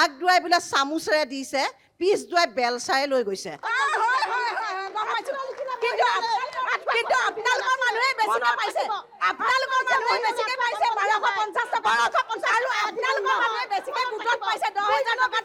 আগদুৱাই বোলে চামুচেৰে দিছে, পিছ দুৱাই বেলচাৰে লৈ গৈছে। কিন্তু আপোনালোকৰ মানুহে বেছিকে পাইছে, আপোনালোকৰ মানুহে বেছিকে পাইছে 1250 টকা, আৰু আপোনালোকৰ মানুহে বেছিকে গোটত পাইছে 10,000 টকা।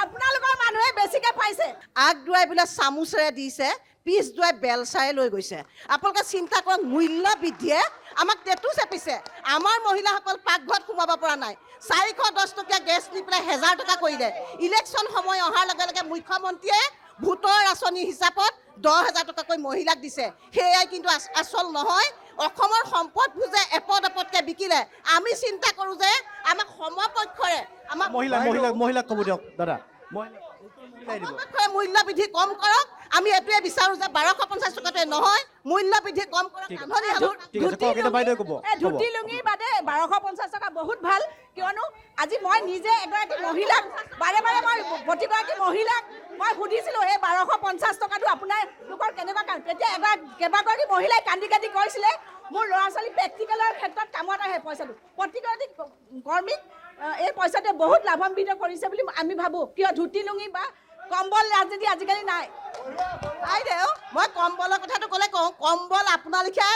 আপোনালোকৰ মানুহে বেছিকে পাইছে। আগদুৱাই বোলে চামুচেৰে দিছে, পিছ দুৱাই বেলচাৰে লৈ গৈছে। আপোনালোকে চিন্তা কৰক, মূল্য বৃদ্ধিয়ে আমাক টেটু চেপিছে। আমাৰ মহিলাসকল পাকঘৰত সোমাব পৰা নাই। 410 টকীয়া গেছ নি পেলাই 1000 টকা কৰিলে। ইলেকশ্যন সময় অহাৰ লগে লগে মুখ্যমন্ত্ৰীয়ে ভোটৰ আঁচনি হিচাপত 10,000 টকাকৈ মহিলাক দিছে। সেয়াই কিন্তু আচল নহয়। অসমৰ সম্পদবোৰ যে এপদ এপদকৈ বিকিলে, আমি চিন্তা কৰোঁ যে আমাক সমপক্ষৰে আমাক মহিলাক ক'ব দিয়ক দাদা, সমপক্ষৰে মূল্য বৃদ্ধি কম কৰক। আমি এইটোৱে বিচাৰোঁ যে 1250 টকাটোৱে নহয়, মূল্য বৃদ্ধি কম কৰক। ধুতি লুঙিৰ বাদে 1250 টকা বহুত ভাল, কিয়নো আজি মই নিজে এগৰাকী মহিলাক বাৰে বাৰে মই প্ৰতিগৰাকী মহিলাক মই সুধিছিলোঁ এই 1250 টকাটো আপোনালোকৰ কেনেকুৱা কাম। তেতিয়া কেইবাগৰাকী মহিলাই কান্দি কান্দি কৈছিলে মোৰ ল'ৰা ছোৱালী প্ৰেক্টিকেলৰ ক্ষেত্ৰত কামত আহে পইচাটো। প্ৰতিগৰাকী কৰ্মীক এই পইচাটোৱে বহুত লাভান্বিত কৰিছে বুলি আমি ভাবোঁ। কিয় ধুতি লুঙি বা কম্বল ৰাজনীতি আজিকালি নাই। বাইদেউ, মই কম্বলৰ কথাটো ক'লে কওঁ, কম্বল আপোনালোকে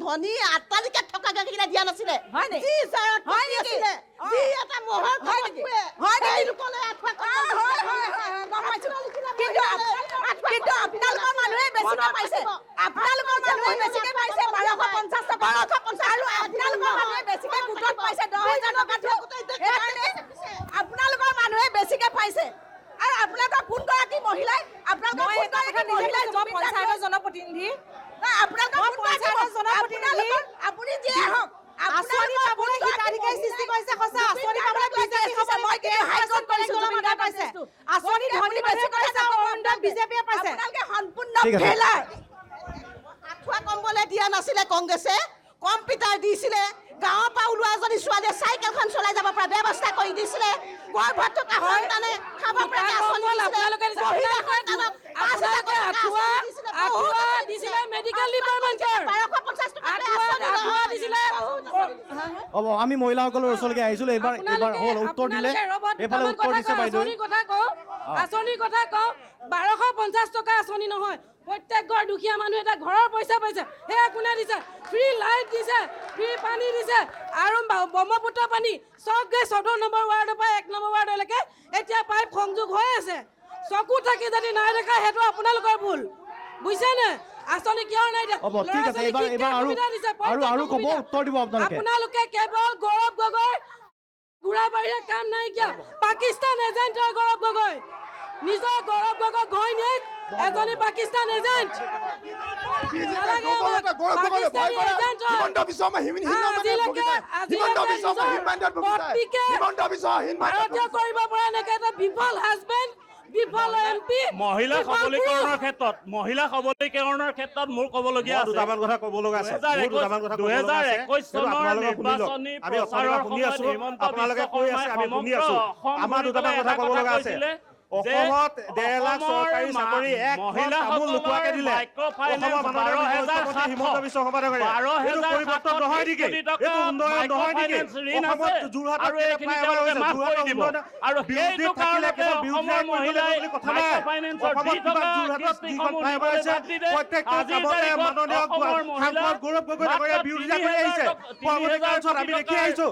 ধনী আটালিকাত থকা গৰাকীলে দিয়া নাছিলে। হয় নেকি? কিন্তু আপোনালোকৰ মানুহে বেছিকে পাইছে, আপোনালোকৰ মানুহে বেছিকে পাইছে 1250 টকা, আৰু আপোনালোকৰ মানুহে বেছিকে গোটত পাইছে 10,000 টকা। আপোনালোকৰ মানুহে বেছিকে পাইছে। আৰু আপোনালোকৰ কোনগৰাকী মহিলাই পঞ্চায়তৰ জনপ্ৰতিনিধি, আপুনি যিয়ে হওক আঁচনি পাবলৈ হিতাধিকাৰী সৃষ্টি কৰিছে। সঁচা আঁচনি পাবলৈ আঁচনি ধনী বেছি কৰিছে, বিজেপিয়ে পাইছে। সম্পূৰ্ণ ফেলাৰ। আঁঠুৱা কম্বলে দিয়া নাছিলে কংগ্ৰেছে, কম্পিউটাৰ দিছিলে। গাঁৱৰ পৰা ওলোৱা এজনী ছোৱালীয়ে চাইকেলখন চলাই যাব পৰা ব্যৱস্থা কৰি দিছিলে। গৰ্ভত থকা সন্তানে খাব পৰা আমি মহিলাসকলৰ ওচৰলৈকে আহিছিলোঁ। এইবাৰ হ'ল উত্তৰ দিলে, এইফালে উত্তৰ দিছে বাইদেউ। আঁচনিৰ কথা কওঁ, 1250 টকা আঁচনি নহয়, প্ৰত্যেক ঘৰ দুখীয়া মানুহ এটা ঘৰৰ পইচা পাইছে। সেয়া কোনে দিছে? ফ্ৰী লাইট দিছে, ফ্ৰী পানী দিছে, আৰু ব্ৰহ্মপুত্ৰ পানী চব গৈ 14 নম্বৰ ৱাৰ্ডৰ পৰা 1 নম্বৰ ৱাৰ্ডলৈকে এতিয়া পাইপ সংযোগ হৈ আছে। চকু থাকি যদি নাই দেখা, সেইটো আপোনালোকৰ ভুল, বুজিছেনে? আঁচনি কিয় নাই দিয়া? আপোনালোকে কেৱল গৌৰৱ গগৈ ঘূৰা বাহিৰে কাম নাইকিয়া। পাকিস্তান এজেণ্টৰ গৌৰৱ গগৈ, নিজৰ গৌৰৱ গগৈ ঘৈণীয়েক এজনী পাকিস্তান এজেণ্ট। ভাৰতীয় কৰিব পৰা এনেকে এটা বিফল হাজবেণ্ড, বিফল এমপি। মহিলা সবলীকৰণৰ ক্ষেত্ৰত মোৰ ক'বলগীয়া আছে, দুটামান কথা ক'ব লগা আছে। 2021 চনৰ নিৰ্বাচনী প্ৰচাৰৰ সময়ত হিমন্ত আপোনালোকে কৈ আছে, আমি শুনি আছো। আমাৰ দুটামান কথা ক'ব লগা আছে। অসমত 1.5 লাখ চৰকাৰী চাকৰি মহিলাসকলক লুকুৱাকে দিলে। হিমন্ত বিশ্ব শৰ্মাই পৰিৱৰ্তন নহয় নেকি? এইটো উন্নয়ন নহয় নেকি? অসমত যোৰহাটত আৰু সেইটো কাৰণতে অসমৰ মহিলাই কথা নাই। প্ৰত্যেকটো কামতে মাননীয় সাংসদ গৌৰৱ গগৈ ডাঙৰীয়াই বিৰোধিতা কৰি আহিছে। পৰৱৰ্তী কালত আমি দেখি আহিছো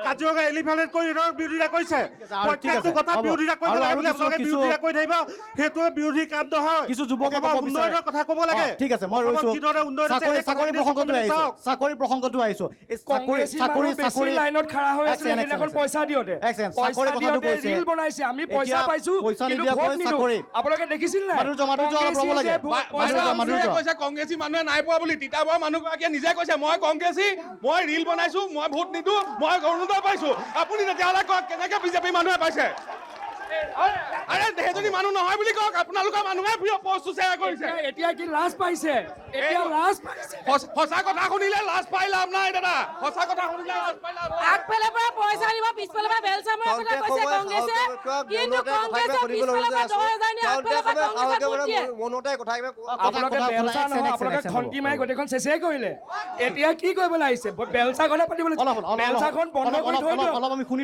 কাজিৰঙা এলিফেণ্ট কৰি বিৰোধিতা কৰিছে। প্ৰত্যেকটো কথা বিৰোধিতা কৰিব লাগে। বিৰোধিতা কৰি থাকিব, সেইটো বিৰোধী কাম নহয়। কিছু যুৱকে উন্নয়নৰ কথা ক'ব লাগে। ঠিক আছে, মই চাকৰি প্ৰসংগটো আহিছো। চাকৰি লাইনত খাৰা হৈ আছে, সেইদিনাখন পইচা দিওঁতে ৰিল বনাইছে, আমি পইচা পাইছো, আপোনালোকে দেখিছিল নাই? কংগ্ৰেছী মানুহে নাই পোৱা বুলি তিতাবৰ মানুহগৰাকীয়ে নিজে কৈছে, মই কংগ্ৰেছী, মই ৰিল বনাইছো, মই ভোট নিদিওঁ, মই অৰুণোদয় পাইছো। আপুনি তেতিয়াহ'লে কওক কেনেকে বিজেপি মানুহে পাইছে? আৰে সেইজনী মানুহ নহয় বুলি কওক, আপোনালোকৰ মানুহে পষ্টটো শ্বেয়াৰ কৰিছে। এতিয়া কি লাজ পাইছে? এতিয়া লাজ পাইছে। সঁচা কথা শুনিলে লাজ পাই লাভ নাই দাদা, সঁচা কথা শুনিলে লাজ পাই লাভ নাই। আগফালৰ পৰা পইচা দিব, পিছফালৰ পৰা বেলচা মৰাৰ কথা কৈছে কংগ্ৰেছে, কিন্তু কংগ্ৰেছে পিছফালৰ পৰা 10,000 নি আগফালৰ পৰা কংগ্ৰেছে ভোট দিয়ে। আপোনালোকে বেলচা নহয়, আপোনালোকে খন্তি মাৰি গোটেইখন চেচেই কৰিলে। এতিয়া কি কৰিবলৈ আহিছে? বেলচাখনে পাতিবলৈ, বেলচাখন বন্ধ কৰি থৈ দিয়ক। অলপ আমি শুনি